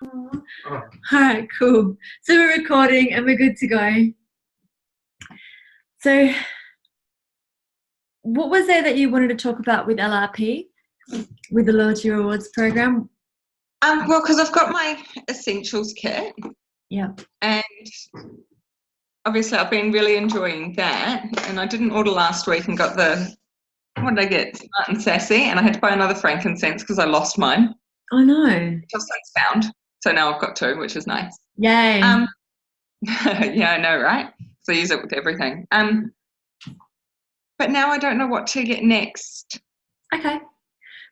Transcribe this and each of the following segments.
Aw. All right, cool. So we're recording and we're good to go. So what was there that you wanted to talk about with LRP, with the Loyalty Rewards program? Well, because I've got my essentials kit. Yeah. And obviously I've been really enjoying that. And I didn't order last week and got what did I get? Smart and Sassy. And I had to buy another Frankincense because I lost mine. Oh no. Which I've since found. So now I've got two, which is nice. Yay. Yeah, I know, right? So I use it with everything. But now I don't know what to get next. Okay.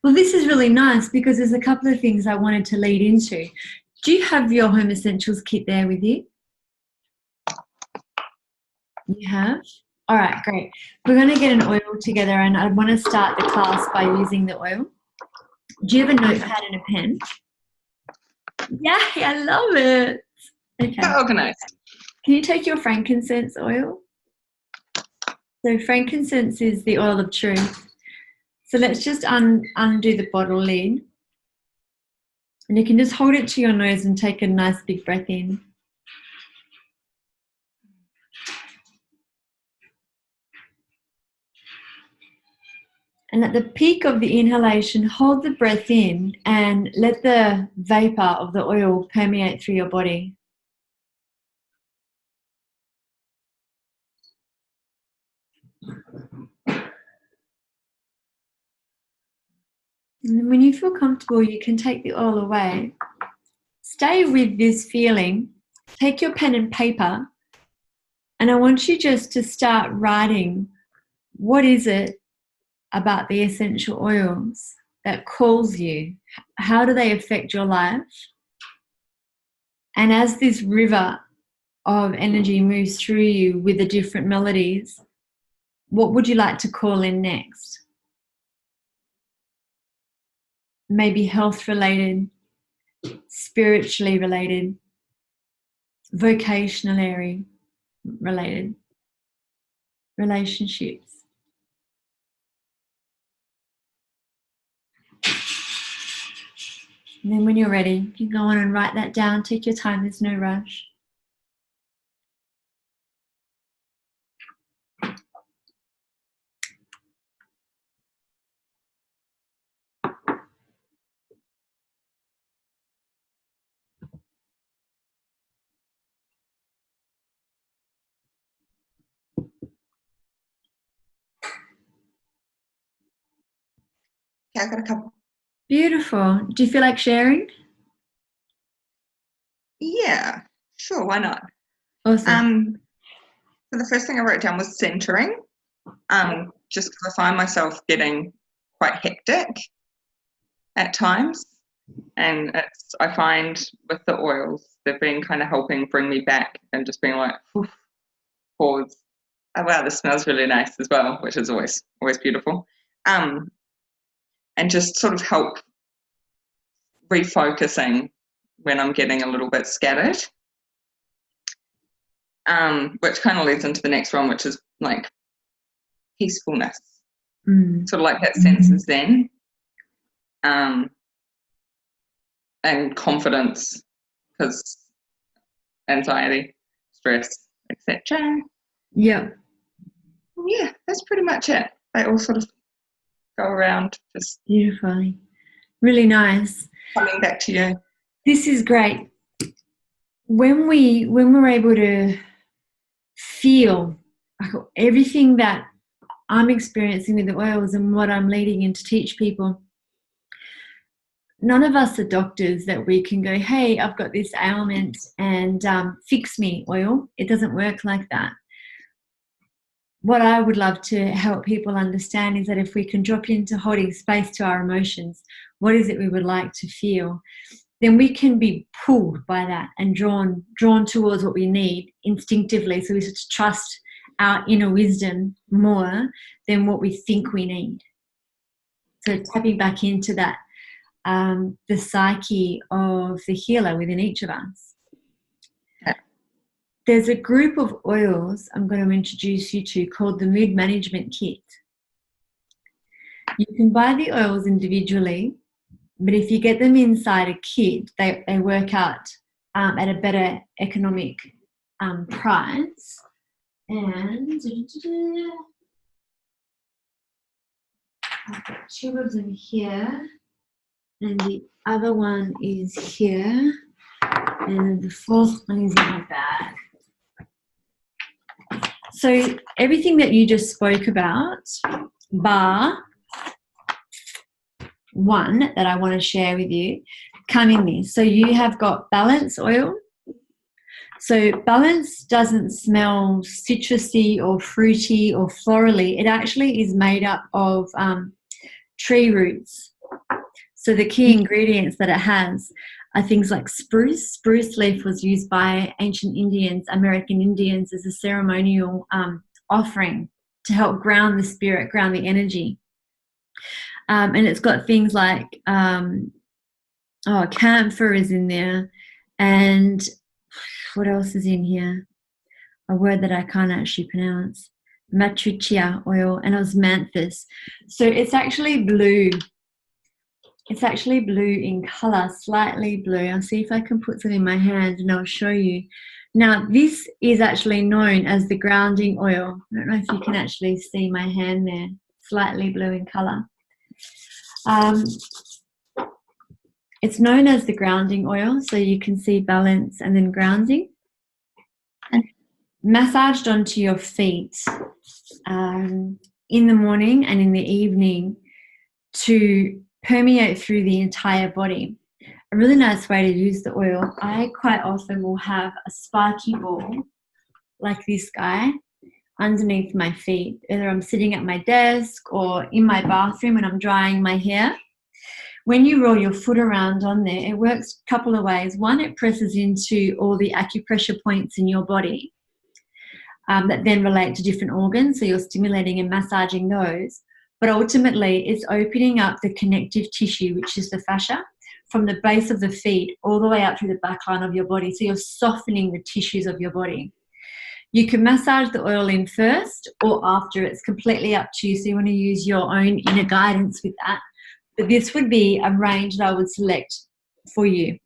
Well, this is really nice because there's a couple of things I wanted to lead into. Do you have your Home Essentials kit there with you? You have? All right, great. We're going to get an oil together and I want to start the class by using the oil. Do you have a notepad and a pen? Yeah, I love it. Okay. How organised. Can you take your frankincense oil? So frankincense is the oil of truth. So let's just undo the bottle lid. And you can just hold it to your nose and take a nice big breath in. And at the peak of the inhalation, hold the breath in and let the vapor of the oil permeate through your body. And then when you feel comfortable, you can take the oil away. Stay with this feeling. Take your pen and paper, and I want you just to start writing, what is it about the essential oils that calls you? How do they affect your life? And as this river of energy moves through you with the different melodies, what would you like to call in next? Maybe health related, spiritually related, vocationally related, relationships. And then when you're ready, you can go on and write that down. Take your time, there's no rush. Yeah, I got a couple. Beautiful. Do you feel like sharing? Yeah, sure, why not? Awesome. So the first thing I wrote down was centering. Just because I find myself getting quite hectic at times. And I find with the oils, they've been kind of helping bring me back and just being like, pause. Oh, wow, this smells really nice as well, which is always beautiful. And just sort of help refocusing when I'm getting a little bit scattered. Which kind of leads into the next one, which is like peacefulness. Sort of like that sense of zen. And confidence, because anxiety, stress, etc. Yeah. Yeah, that's pretty much it. They all sort of go around, just Beautifully. Really nice. coming back to you. This is great. When we're able to feel everything that I'm experiencing with the oils and what I'm leading in to teach people, none of us are doctors that we can go, hey, I've got this ailment and fix me, oil. It doesn't work like that. What I would love to help people understand is that if we can drop into holding space to our emotions, what is it we would like to feel, then we can be pulled by that and drawn towards what we need instinctively. So we should trust our inner wisdom more than what we think we need. So tapping back into that, the psyche of the healer within each of us. Yeah. There's a group of oils I'm going to introduce you to called the Mood Management Kit. You can buy the oils individually, But if you get them inside a kit, they work out at a better economic price. And I've got 2 of them here, and the other one is here, and the 4th one is in my bag. So everything that you just spoke about, bar one that I want to share with you, come in this. So you have got balance oil. So balance doesn't smell citrusy or fruity or florally. It actually is made up of tree roots. So the key ingredients that it has are things like spruce. Spruce leaf was used by ancient Indians, American Indians, as a ceremonial offering to help ground the spirit, ground the energy. And it's got things like camphor is in there, and what else is in here? A word that I can't actually pronounce. Matricia oil and osmanthus. So it's actually blue. It's actually blue in colour, slightly blue. I'll see if I can put some in my hand and I'll show you. Now, this is actually known as the grounding oil. I don't know if you can actually see my hand there. Slightly blue in colour. It's known as the grounding oil, so you can see balance and then grounding. Massaged onto your feet in the morning and in the evening to permeate through the entire body. A really nice way to use the oil, I quite often will have a sparky ball like this guy underneath my feet. Either I'm sitting at my desk or in my bathroom when I'm drying my hair. When you roll your foot around on there, it works a couple of ways. One, it presses into all the acupressure points in your body that then relate to different organs, so you're stimulating and massaging those. But ultimately, it's opening up the connective tissue, which is the fascia, from the base of the feet all the way up through the back line of your body. So you're softening the tissues of your body. You can massage the oil in first or after. It's completely up to you. So you want to use your own inner guidance with that. But this would be a range that I would select for you.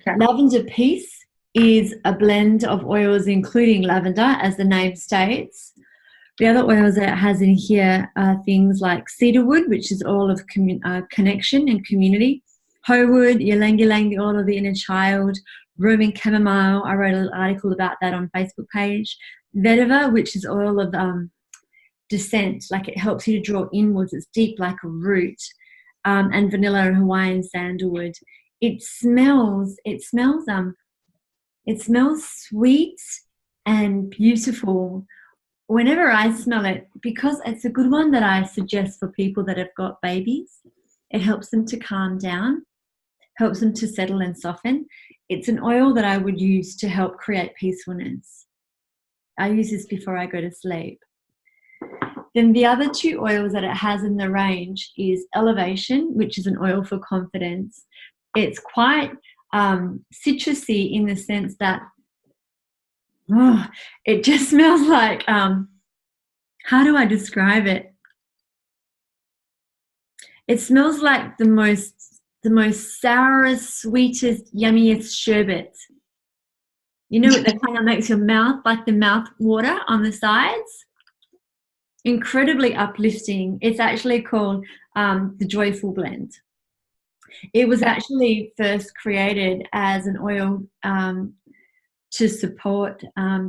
Okay. Lavender Peace is a blend of oils including lavender, as the name states. The other oils that it has in here are things like cedarwood, which is all of connection and community. Hoewood, ylang ylang, the oil of the inner child. Roman chamomile, I wrote an article about that on Facebook page. Vetiver, which is oil of descent, like it helps you to draw inwards. It's deep like a root. And vanilla and Hawaiian sandalwood. It smells sweet and beautiful. Whenever I smell it, because it's a good one that I suggest for people that have got babies. It helps them to calm down, helps them to settle and soften. It's an oil that I would use to help create peacefulness. I use this before I go to sleep. Then the other 2 oils that it has in the range is Elevation, which is an oil for confidence. It's quite citrusy in the sense that it just smells like, how do I describe it? It smells like the most sourest, sweetest, yummiest sherbet. You know, the kind that makes your mouth, like the mouth water on the sides? Incredibly uplifting. It's actually called the Joyful Blend. It was actually first created as an oil to support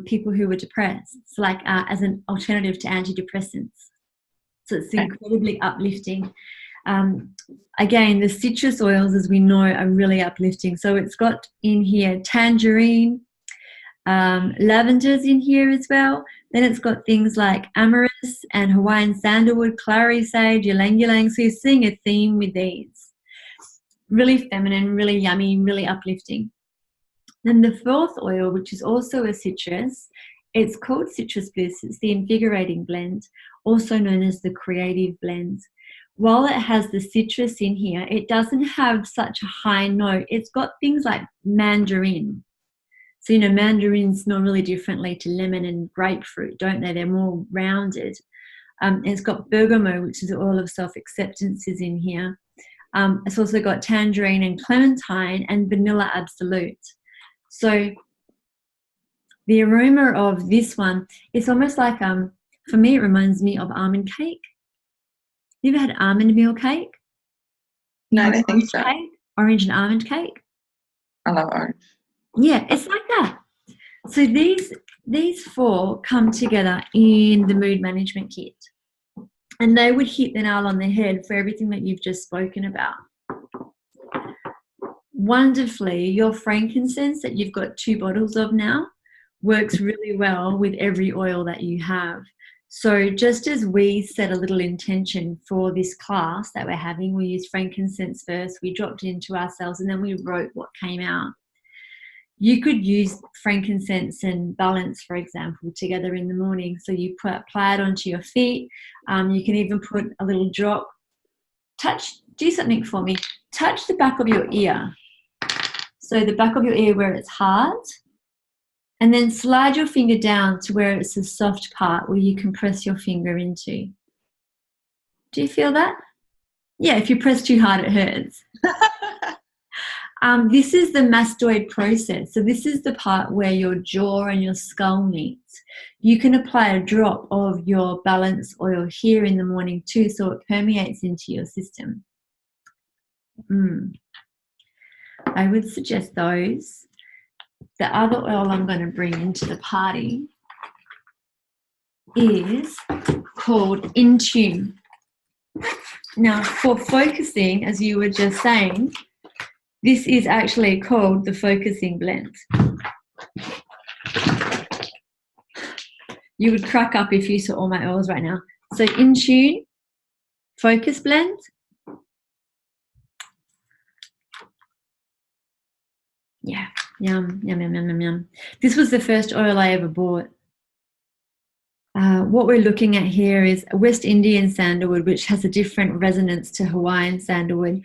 people who were depressed, like as an alternative to antidepressants. So it's incredibly uplifting. Again, the citrus oils, as we know, are really uplifting. So it's got in here tangerine, lavender's in here as well. Then it's got things like amorous and Hawaiian sandalwood, clary sage, ylang ylang. So you're seeing a theme with these. Really feminine, really yummy, really uplifting. Then the 4th oil, which is also a citrus, it's called Citrus Bliss. It's the invigorating blend, also known as the creative blend. While it has the citrus in here, it doesn't have such a high note. It's got things like mandarin. So, you know, mandarins smell really differently to lemon and grapefruit, don't they? They're more rounded. And it's got bergamot, which is the oil of self-acceptance, is in here. It's also got tangerine and clementine and vanilla absolute. So the aroma of this one, it's almost like, for me, it reminds me of almond cake. You ever had almond meal cake? No, I don't think so. Cake? Orange and almond cake? I love orange. Yeah, it's like that. So these 4 come together in the mood management kit. And they would hit the nail on the head for everything that you've just spoken about. Wonderfully, your frankincense that you've got 2 bottles of now works really well with every oil that you have. So just as we set a little intention for this class that we're having, we used frankincense first, we dropped it into ourselves, and then we wrote what came out. You could use frankincense and balance, for example, together in the morning. So you apply it onto your feet. You can even put a little drop. Do something for me. Touch the back of your ear. So the back of your ear where it's hard. And then slide your finger down to where it's a soft part where you can press your finger into. Do you feel that? Yeah, if you press too hard, it hurts. This is the mastoid process. So this is the part where your jaw and your skull meets. You can apply a drop of your balance oil here in the morning too, so it permeates into your system. I would suggest those. The other oil I'm going to bring into the party is called In Tune. Now, for focusing, as you were just saying, this is actually called the focusing blend. You would crack up if you saw all my oils right now. So In Tune, Focus Blend. Yeah, yum, yum, yum, yum, yum, yum. This was the first oil I ever bought. What we're looking at here is West Indian sandalwood, which has a different resonance to Hawaiian sandalwood.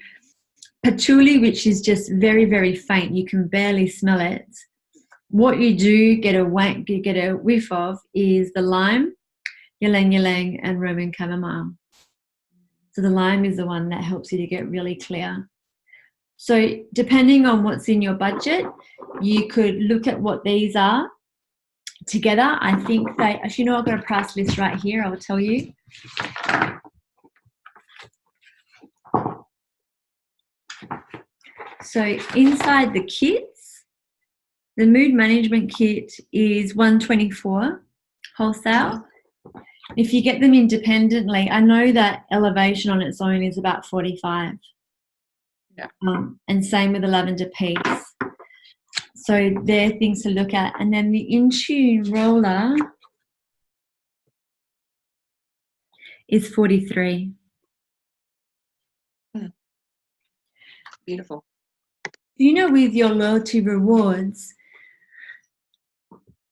Patchouli, which is just very, very faint. You can barely smell it. What you do get a whiff of is the lime, ylang ylang, and Roman chamomile. So the lime is the one that helps you to get really clear. So depending on what's in your budget, you could look at what these are together. I think they, actually, you know, I've got a price list right here. I will tell you. So inside the kits, the mood management kit is $124 wholesale. If you get them independently, I know that Elevation on its own is about $45. Yeah. And same with the lavender peace. So they're things to look at. And then the In Tune roller is $43. Beautiful. You know, with your loyalty rewards,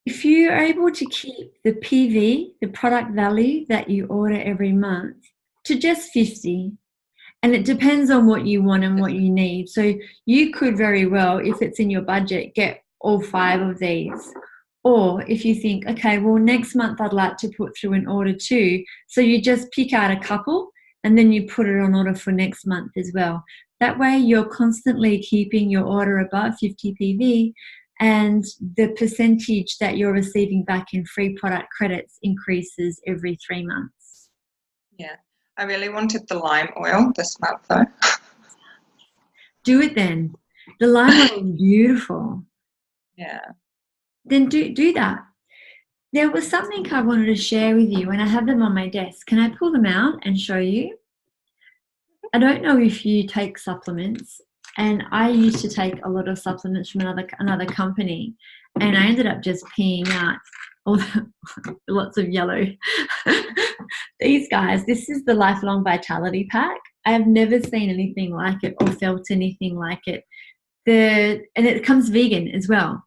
if you're able to keep the PV, the product value that you order every month, to just 50, and it depends on what you want and what you need. So you could very well, if it's in your budget, get all 5 of these. Or if you think, okay, well, next month I'd like to put through an order too. So you just pick out a couple and then you put it on order for next month as well. That way you're constantly keeping your order above 50 PV, and the percentage that you're receiving back in free product credits increases every 3 months. Yeah. I really wanted the lime oil this month though. Do it then. The lime oil is beautiful. Yeah. Then do that. There was something I wanted to share with you, and I have them on my desk. Can I pull them out and show you? I don't know if you take supplements, and I used to take a lot of supplements from another company, and I ended up just peeing out lots of yellow. These guys, this is the Lifelong Vitality Pack. I have never seen anything like it or felt anything like it. And it comes vegan as well.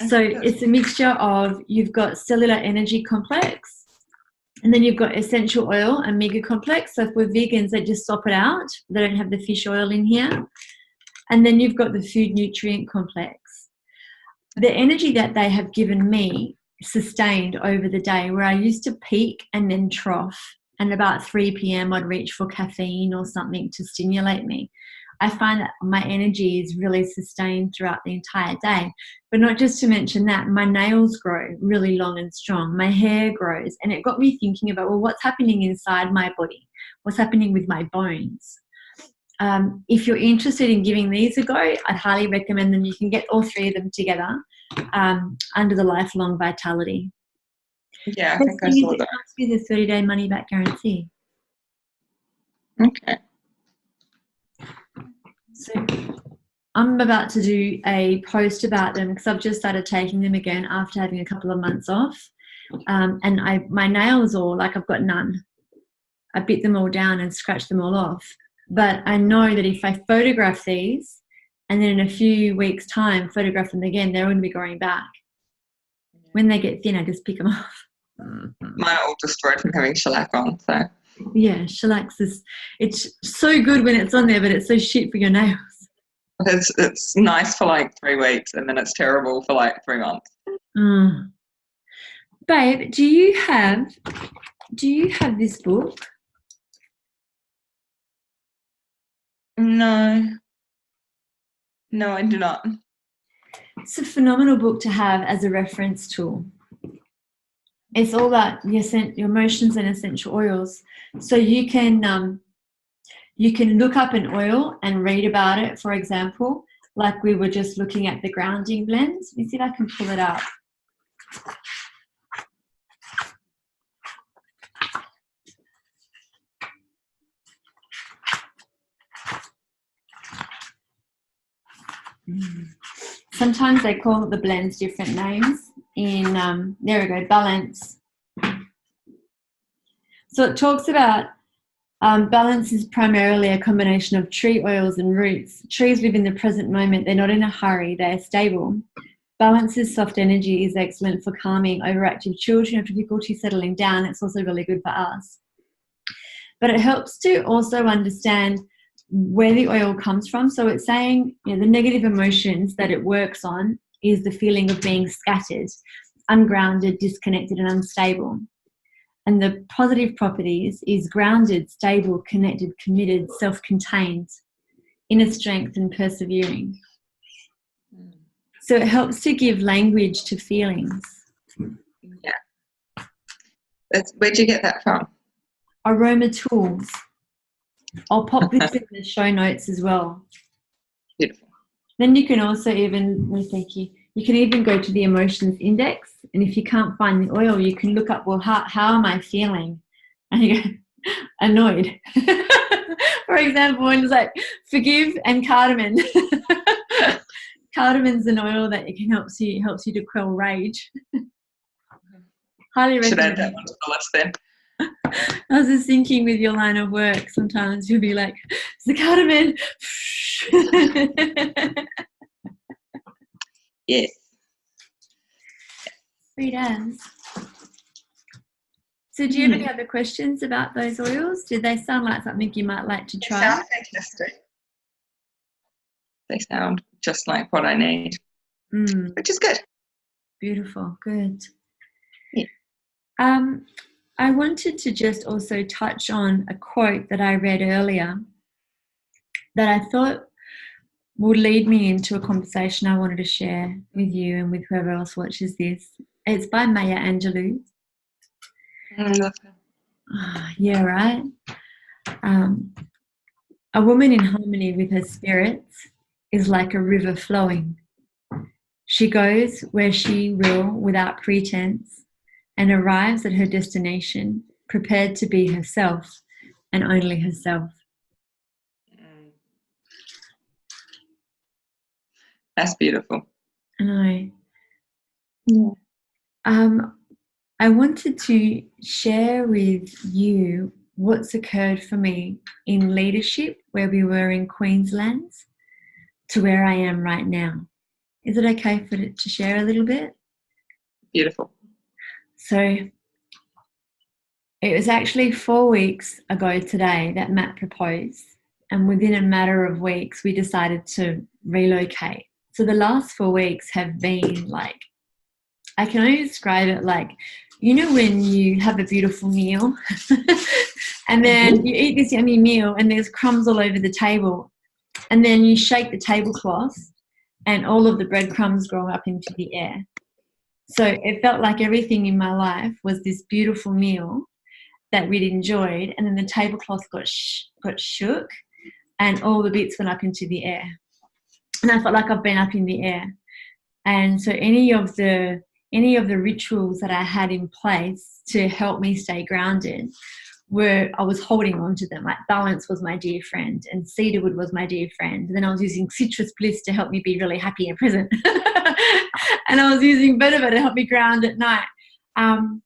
So it's a mixture of, you've got cellular energy complex, and then you've got essential oil and mega complex. So for vegans, they just swap it out. They don't have the fish oil in here. And then you've got the food nutrient complex. The energy that they have given me sustained over the day, where I used to peak and then trough and about 3 p.m. I'd reach for caffeine or something to stimulate me. I find that my energy is really sustained throughout the entire day. But not just to mention that, my nails grow really long and strong. My hair grows. And it got me thinking about, well, what's happening inside my body? What's happening with my bones? If you're interested in giving these a go, I'd highly recommend them. You can get all 3 of them together under the Lifelong Vitality. Yeah, I think I saw that. It comes with a 30-day money-back guarantee. Okay. So I'm about to do a post about them because I've just started taking them again after having a couple of months off. And my nails all, like I've got none. I bit them all down and scratched them all off. But I know that if I photograph these and then in a few weeks' time photograph them again, they're going to be growing back. When they get thin, I just pick them off. Mine are all destroyed from having shellac on, so. Yeah, shellac is, it's so good when it's on there, but it's so shit for your nails. It's nice for like 3 weeks and then it's terrible for like 3 months. Babe, do you have this book? No, I do not. It's a phenomenal book to have as a reference tool. It's all about your emotions and essential oils. So you can look up an oil and read about it, for example, like we were just looking at the grounding blends. Let me see if I can pull it up. Sometimes they call the blends different names. There we go, balance. So it talks about balance is primarily a combination of tree oils and roots. Trees live in the present moment. They're not in a hurry. They're stable. Balance's soft energy is excellent for calming overactive children who have difficulty settling down. It's also really good for us. But it helps to also understand where the oil comes from. So it's saying, the negative emotions that it works on is the feeling of being scattered, ungrounded, disconnected, and unstable. And the positive properties is grounded, stable, connected, committed, self-contained, inner strength, and persevering. So it helps to give language to feelings. Yeah. Where'd you get that from? Aroma Tools. I'll pop this in the show notes as well. Beautiful. Then you can also you can even go to the emotions index, and if you can't find the oil, you can look up, well, how am I feeling? And you go, annoyed. For example, and it's like forgive and cardamom. Cardamon's an oil that it helps you to quell rage. Highly recommend. Should add that one to the list then. I was just thinking with your line of work, sometimes you'll be like, it's the cardamom. Yes. Sweet as. So do you have any other questions about those oils? Did they sound like something you might like to try? They sound fantastic. They sound just like what I need, which is good. Beautiful. Good. Yeah. I wanted to just also touch on a quote that I read earlier that I thought would lead me into a conversation I wanted to share with you and with whoever else watches this. It's by Maya Angelou. I love her. Yeah, right? A woman in harmony with her spirits is like a river flowing. She goes where she will without pretense and arrives at her destination prepared to be herself and only herself. That's beautiful. I know. Yeah. I wanted to share with you what's occurred for me in leadership where we were in Queensland to where I am right now. Is it okay to share a little bit? Beautiful. So it was actually 4 weeks ago today that Matt proposed, and within a matter of weeks we decided to relocate. So the last 4 weeks have been like, I can only describe it like you know when you have a beautiful meal and then you eat this yummy meal and there's crumbs all over the table, and then you shake the tablecloth and all of the breadcrumbs go up into the air. So it felt like everything in my life was this beautiful meal that we'd enjoyed, and then the tablecloth got shook and all the bits went up into the air. And I felt like I've been up in the air. And so any of the rituals that I had in place to help me stay grounded I was holding on to them. Like balance was my dear friend and cedarwood was my dear friend. And then I was using citrus bliss to help me be really happy and present. And I was using vetiver to help me ground at night. And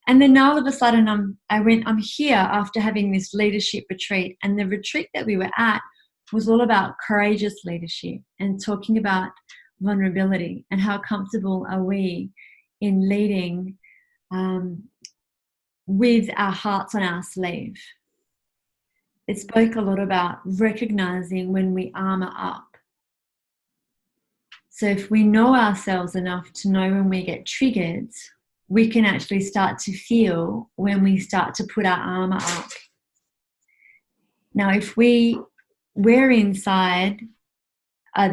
then all of a sudden I'm here after having this leadership retreat, and the retreat that we were at was all about courageous leadership and talking about vulnerability and how comfortable are we in leading with our hearts on our sleeve. It spoke a lot about recognizing when we armor up. So if we know ourselves enough to know when we get triggered, we can actually start to feel when we start to put our armor up. Now, if we're inside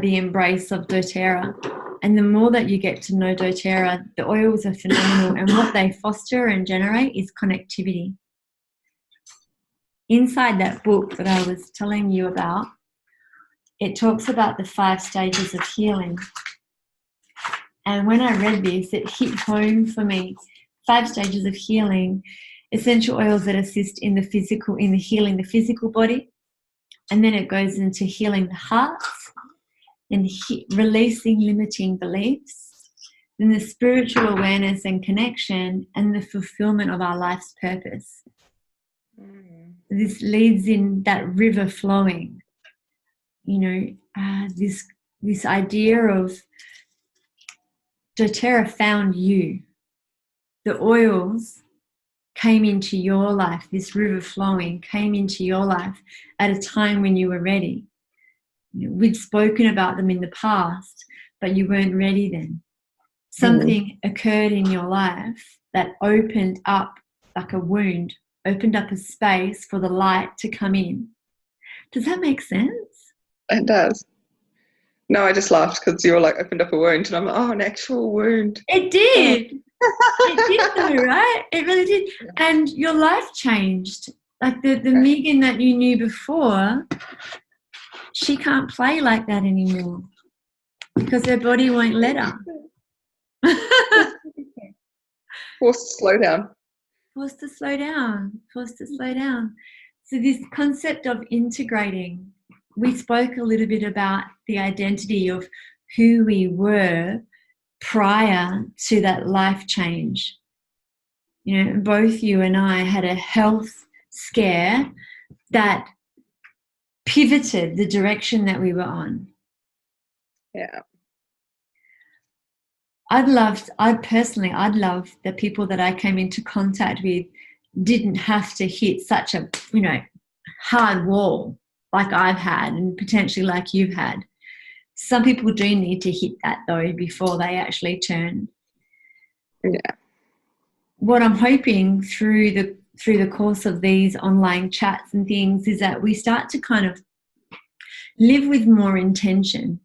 the embrace of doTERRA, and the more that you get to know doTERRA, the oils are phenomenal, and what they foster and generate is connectivity. Inside that book that I was telling you about, it talks about the 5 stages of healing. And when I read this, it hit home for me. 5 stages of healing, essential oils that assist in healing the physical body. And then it goes into healing the heart and releasing limiting beliefs. Then the spiritual awareness and connection and the fulfillment of our life's purpose. This leads in that river flowing. This idea of doTERRA found you. The oils came into your life. This river flowing came into your life at a time when you were ready. We'd spoken about them in the past, but you weren't ready then. Something occurred in your life that opened up, like a wound, opened up a space for the light to come in. Does that make sense? It does. No, I just laughed because you were like, opened up a wound, and I'm like, oh, an actual wound. It did. It did though, right? It really did. And your life changed. Like the Megan that you knew before, she can't play like that anymore because her body won't let her. Forced to slow down. Forced to slow down. So this concept of integrating, we spoke a little bit about the identity of who we were prior to that life change. Both you and I had a health scare that pivoted the direction that we were on. Yeah. I'd love the people that I came into contact with didn't have to hit such a, hard wall like I've had and potentially like you've had. Some people do need to hit that though before they actually turn. Yeah. What I'm hoping through the course of these online chats and things is that we start to kind of live with more intention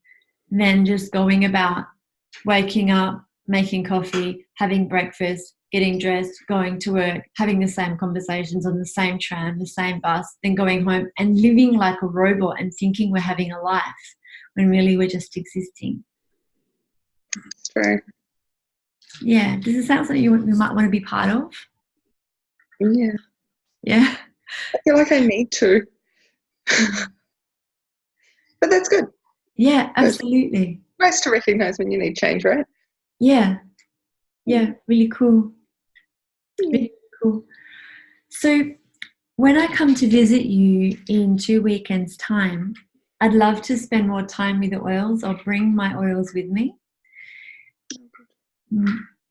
than just going about waking up, making coffee, having breakfast, getting dressed, going to work, having the same conversations on the same tram, the same bus, then going home and living like a robot and thinking we're having a life when really we're just existing. It's true. Yeah. Does it sound like you might want to be part of? Yeah. Yeah. I feel like I need to. But that's good. Yeah, absolutely. It's nice to recognise when you need change, right? Yeah. Yeah, really cool. Really cool. So when I come to visit you in 2 weekends' time, I'd love to spend more time with the oils. I'll bring my oils with me.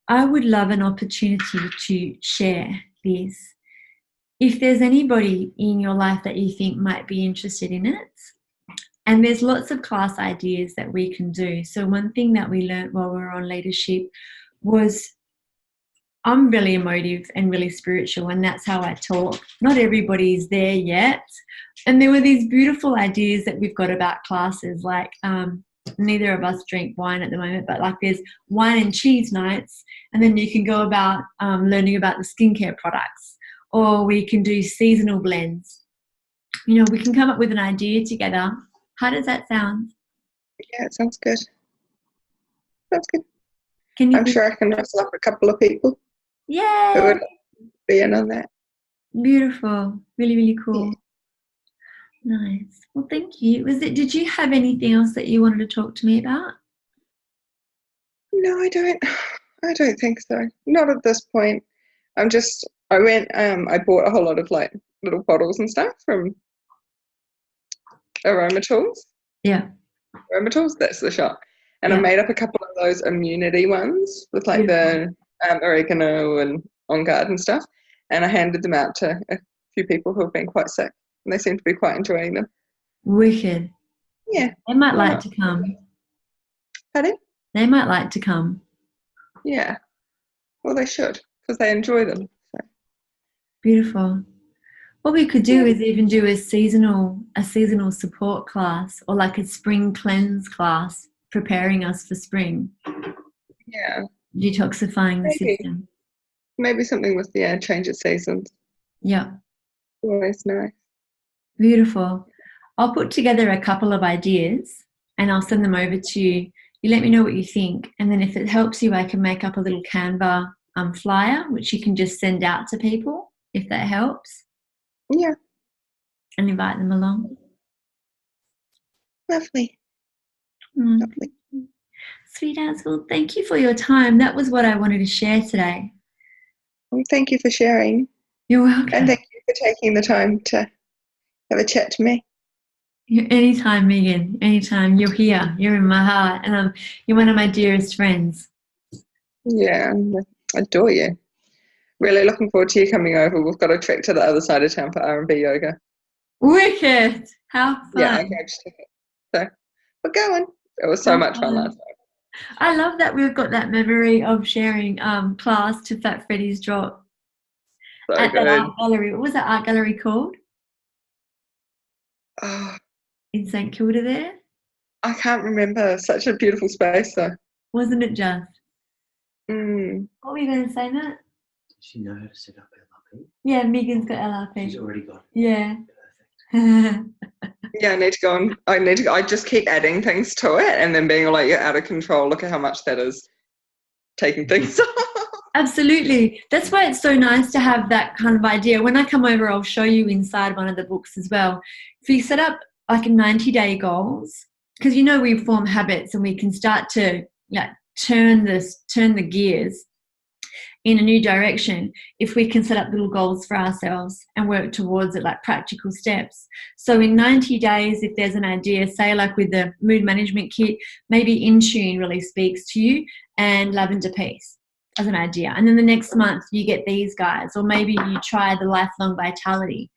I would love an opportunity to share this. If there's anybody in your life that you think might be interested in it, and there's lots of class ideas that we can do. So one thing that we learned while we were on leadership was I'm really emotive and really spiritual, and that's how I talk. Not everybody's there yet. And there were these beautiful ideas that we've got about classes, like neither of us drink wine at the moment, but like there's wine and cheese nights, and then you can go about learning about the skincare products, or we can do seasonal blends. You know, we can come up with an idea together. How does that sound? Yeah, it sounds good. Sounds good. Can you I'm sure I can rustle up a couple of people who Yay! would be in on that. Beautiful. Really, really cool. Yeah. Nice. Well, thank you. Did you have anything else that you wanted to talk to me about? No, I don't. I don't think so. Not at this point. I bought a whole lot of like little bottles and stuff from Aromatools. Yeah. Aromatools, that's the shop. And I Yeah. made up a couple of those immunity ones with like the oregano and on guard and stuff. And I handed them out to a few people who have been quite sick, and they seem to be quite enjoying them. Wicked. Yeah. They might Why like not? to come. Pardon? They might like to come. Yeah. Well, they should, because they enjoy them. So. Beautiful. What we could do is even do a seasonal support class, or like a spring cleanse class, preparing us for spring. Yeah. Detoxifying the system. Maybe something with the change of seasons. Yeah. Always nice. Beautiful. I'll put together a couple of ideas and I'll send them over to you. You let me know what you think. And then if it helps you, I can make up a little Canva flyer, which you can just send out to people if that helps. Yeah. And invite them along. Lovely. Lovely. Sweethearts, well, thank you for your time. That was what I wanted to share today. Well, thank you for sharing. You're welcome. And thank you for taking the time to have a chat to me. Anytime, Megan. Anytime. You're here. You're in my heart. And you're one of my dearest friends. Yeah, I adore you. Really looking forward to you coming over. We've got a trek to the other side of town for R&B yoga. Wicked. How fun. Yeah, I grabbed tickets. So we're going. It was so much fun last night. I love that we've got that memory of sharing class to Fat Freddy's Drop at good. that art gallery. What was that art gallery called? Oh, in St Kilda there? I can't remember. Such a beautiful space though. Wasn't it just? Mm. What were you going to say, Matt? Does she know how to set up LRP? Yeah, Megan's got LRP. She's already got it. Yeah. Perfect. Yeah, I need to go on. I just keep adding things to it and then being like, you're out of control. Look at how much that is taking things off. Absolutely. That's why it's so nice to have that kind of idea. When I come over, I'll show you inside one of the books as well. If you set up like a 90-day goals, because we form habits and we can start to turn the gears in a new direction if we can set up little goals for ourselves and work towards it, like practical steps. So in 90 days, if there's an idea, say like with the mood management kit, maybe In Tune really speaks to you and Lavender Peace as an idea. And then the next month you get these guys, or maybe you try the Lifelong Vitality.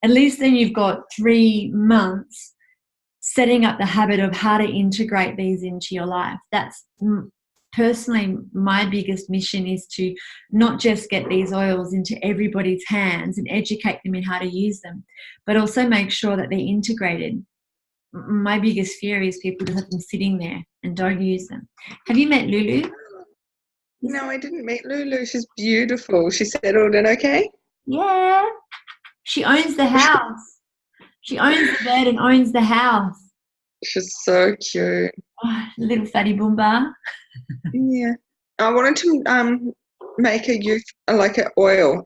At least then you've got 3 months setting up the habit of how to integrate these into your life. That's personally my biggest mission, is to not just get these oils into everybody's hands and educate them in how to use them, but also make sure that they're integrated. My biggest fear is people just have them sitting there and don't use them. Have you met Lulu? No, I didn't meet Lulu. She's beautiful. She settled in okay? Yeah. She owns the house. She owns the bed and owns the house. She's so cute. Oh, little fatty boomba. Yeah. I wanted to make a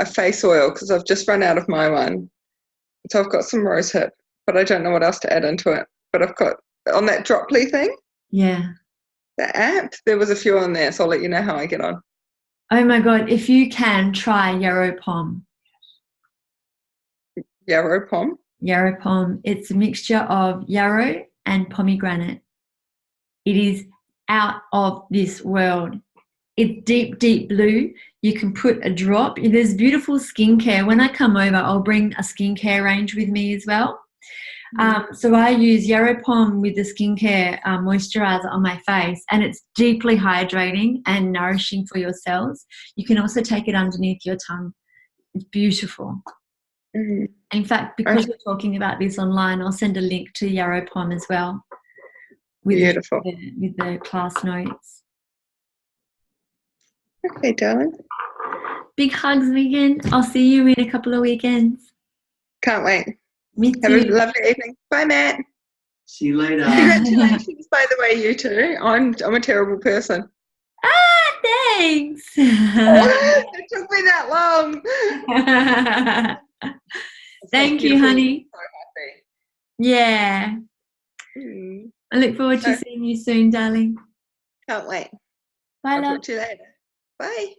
face oil, because I've just run out of my one. So I've got some rosehip, but I don't know what else to add into it. But I've got, on that Droply thing, Yeah. the app, there was a few on there, so I'll let you know how I get on. Oh my God, if you can, try Yarrow Pom. Yarrow Pom? Yarrow Pom. It's a mixture of yarrow and pomegranate. It is out of this world. It's deep, deep blue. You can put a drop. There's beautiful skincare. When I come over, I'll bring a skincare range with me as well. So I use Yarrow Pom with the skincare moisturizer on my face, and it's deeply hydrating and nourishing for your cells. You can also take it underneath your tongue. It's beautiful. In fact, because we're talking about this online, I'll send a link to Yarrow Pom as well with Beautiful. with the class notes. Okay, darling. Big hugs, Megan. I'll see you in a couple of weekends. Can't wait. Me Have a too. lovely evening. Bye, Matt. See you later. Congratulations, by the way, you two. I'm a terrible person. Thanks. It took me that long. Thank you, honey. So happy. Yeah. I look forward to seeing you soon, darling. Can't wait. Bye, I'll love. talk to you later. Bye.